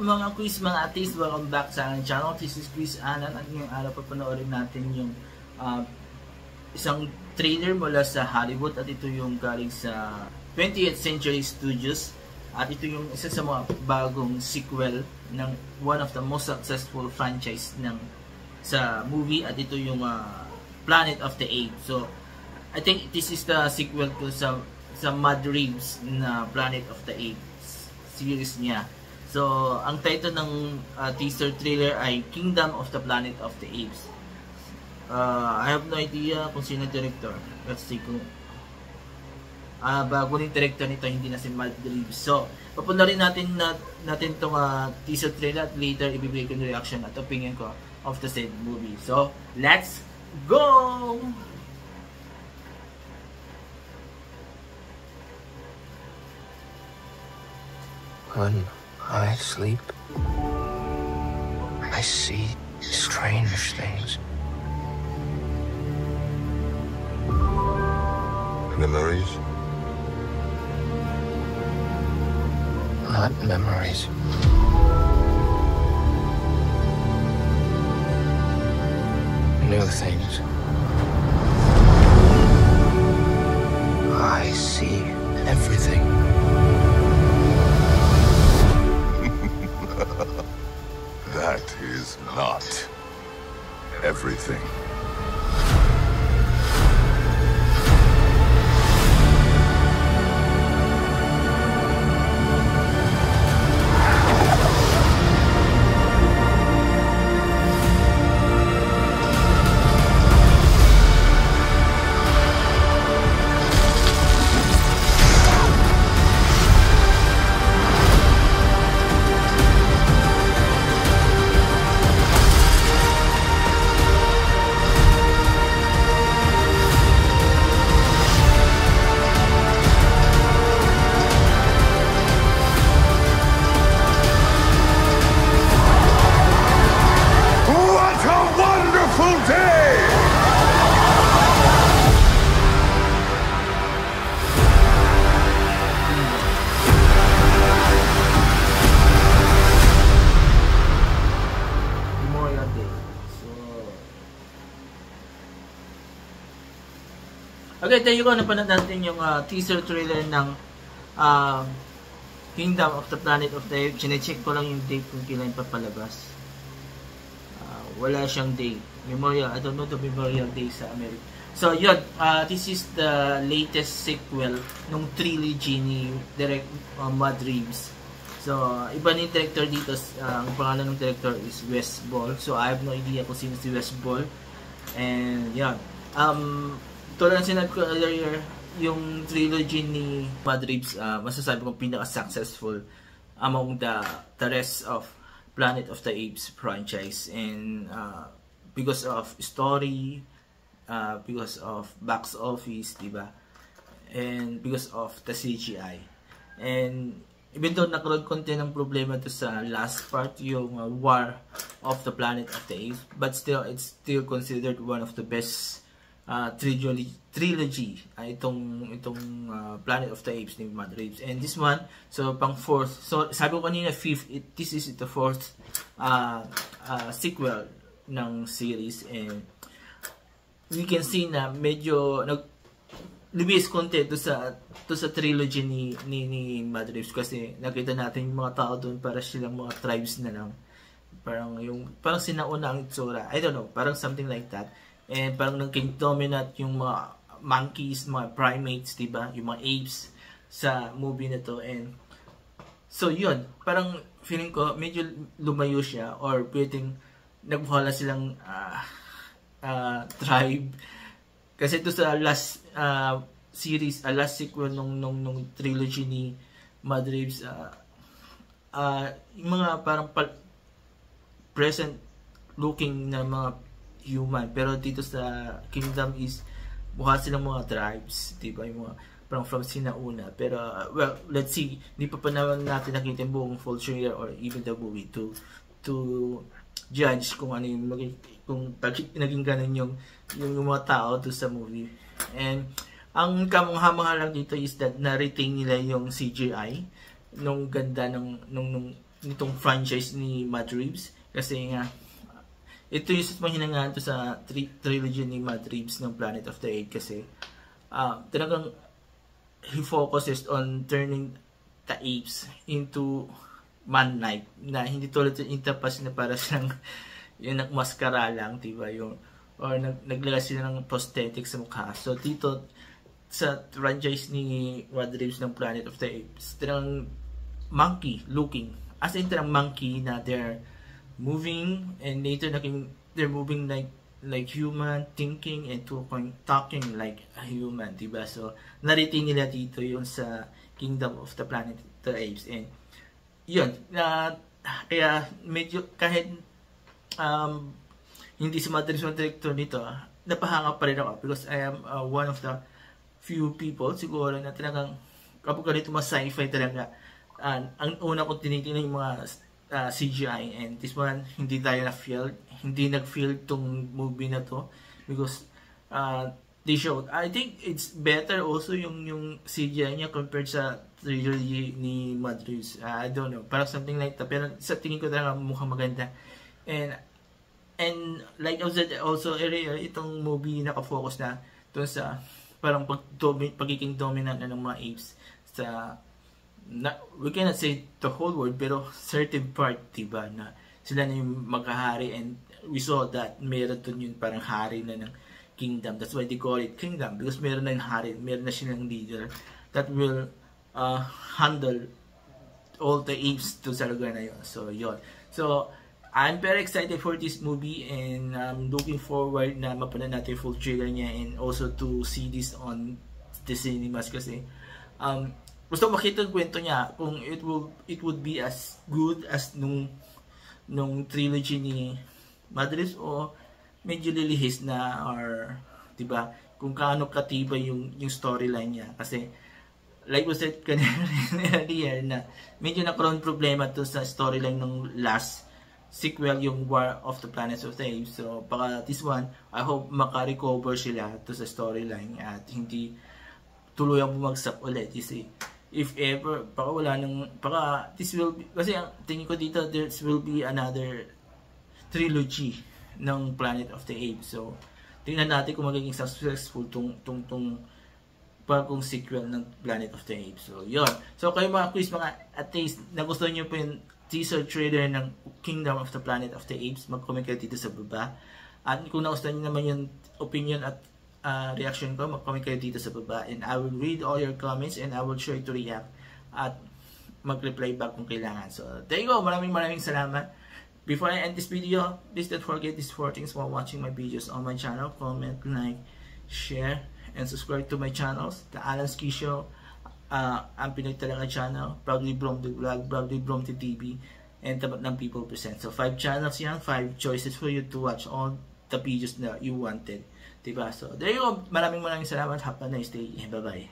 mga quiz, mga atis, welcome back sa aking channel. This is Chris Anan at ngayong araw papanoorin natin yung isang trailer mula sa Hollywood at ito yung galing sa 20th Century Studios at ito yung isa sa mga bagong sequel ng one of the most successful franchise sa movie at ito yung Planet of the Apes. So I think this is the sequel to sa Matt Reeves na Planet of the Apes series niya. So, ang title ng teaser trailer ay Kingdom of the Planet of the Apes. I have no idea kung sino director. Let's see kung bago yung director nito, hindi na si Matt Reeves. So, papundarin natin itong teaser trailer at later ibibigay ko yung reaction at opinion ko of the said movie. So, let's go! When I sleep, I see strange things. Memories? Not memories. New things. I see everything. That is not everything. Okay, tayo ko napanood natin yung teaser trailer ng Kingdom of the Planet of the Apes. Chine-check ko lang yung date kung kailan papalabas. Wala siyang date. Memorial, I don't know the Memorial Day sa America. So, yun, this is the latest sequel ng trilogy ni Matt Reeves. So, iba ni director dito. Ang pangalan ng director is Wes Ball. So, I have no idea kung sino si Wes Ball. And, yun. Tulad ng sinabi ko earlier, yung trilogy ni Matt Reeves, masasabi kong pinaka-successful among the rest of Planet of the Apes franchise. And because of story, because of box office, diba? And because of the CGI. And even though nagkaroon konti ng problema to sa last part, yung War of the Planet of the Apes, but still, it's still considered one of the best trilogy itong Planet of the Apes ni Matt Reeves. And this one, so pang fourth, so sabi ko kanina fifth, this is the fourth sequel ng series. And we can see na medyo libis konti to sa trilogy ni Matt Reeves, kasi nakita natin yung mga tao doon para silang mga tribes na lang, parang sinauna ang itsura, I don't know, parang something like that. And parang naging dominant yung mga monkeys, mga primates, diba? Yung mga apes sa movie na to. And so yun, parang feeling ko medyo lumayo siya, or pwedeng nagbuhala silang tribe. Kasi ito sa last series, last sequel nung trilogy ni Matt Reeves, yung mga parang present looking na mga human, pero dito sa Kingdom is buhat silang mga tribes, diba? Yung mga parang from sinauna. Pero well, let's see, hindi pa naman natin nakita yung buong full trailer or even the movie to judge kung ano yung kung naging ganun yung mga tao to sa movie. And ang kamangha-mangha lang dito is that na-retain nila yung CGI nung ganda nung nitong franchise ni Matt Reeves. Kasi nga, ito yung mahinangaan to sa trilogy ni Matt Reeves ng Planet of the Apes kasi talagang he focuses on turning the apes into man-like na hindi tulad sa Interpass na para silang yung nagmaskara lang, diba? Yung, or naglagay sila ng prosthetics sa mukha. So dito sa franchise ni Matt Reeves ng Planet of the Apes, talagang monkey looking, as in talagang monkey na they're moving and later they're moving like human, thinking and talking like a human, diba? So na-retain nila dito yung sa Kingdom of the Planet of the Apes, and yun kaya medyo kahit hindi si Matt Reeves ang director nito, napahanga pa rin ako because I am one of the few people siguro na talagang kapag ganito mas sci-fi talaga, ang una kong tinitingnan yung mga CGI, and this one hindi tayo hindi nag-feel tong movie na to because they showed, I think it's better also yung CGI niya compared sa trilogy ni Matt Reeves. I don't know, parang something like that, pero sa tingin ko talaga mukhang maganda, and like I said also earlier, itong movie nakafocus na dun sa parang pagiging dominant na ng mga apes sa we cannot say the whole world, pero certain part, diba, na sila na yung maghahari, and we saw that meron dun yun parang hari na ng kingdom. That's why they call it kingdom, because meron na yung hari, meron na silang leader that will handle all the apes to sa lugar na yun. So yun, so I'm very excited for this movie, and I'm looking forward na mapanood natin full trailer niya, and also to see this on the cinemas kasi gusto ko makita yung kwento niya kung it would be as good as nung trilogy ni Matt Reeves o medyo lilihis na, or diba, kung kaano katibay yung storyline niya. Kasi like we said kanina earlier na medyo nagkaroon problema to sa storyline ng last sequel, yung War of the Planets of the Apes. So baka this one, I hope maka-recover sila to sa storyline at hindi tuluyang bumagsak ulit. Kasi if ever, baka this will be, kasi ang tingin ko dito, there will be another trilogy ng Planet of the Apes. So tingnan natin kung magiging successful tong bagong sequel ng Planet of the Apes. So yun, so kayo mga quiz, mga at least nagustuhan nyo po yung teaser trailer ng Kingdom of the Planet of the Apes, mag-comment kayo dito sa baba. At kung nagustuhan nyo naman yung opinion at reaction ko, mag-comment kayo dito sa baba, and I will read all your comments and I will try to react at mag-reply back kung kailangan. So there you go, maraming salamat. Before I end this video, please don't forget these 4 things while watching my videos on my channel: comment, like, share, and subscribe to my channels, The Alan Ski Show, ang Pinoy Talaga Channel, Proudly Brom the Vlog, Proudly Brom the TV, and Tapat ng People Present. So 5 channels yan, 5 choices for you to watch all the videos that you wanted, diba? So there you go, maraming salamat. Have a nice day, bye bye.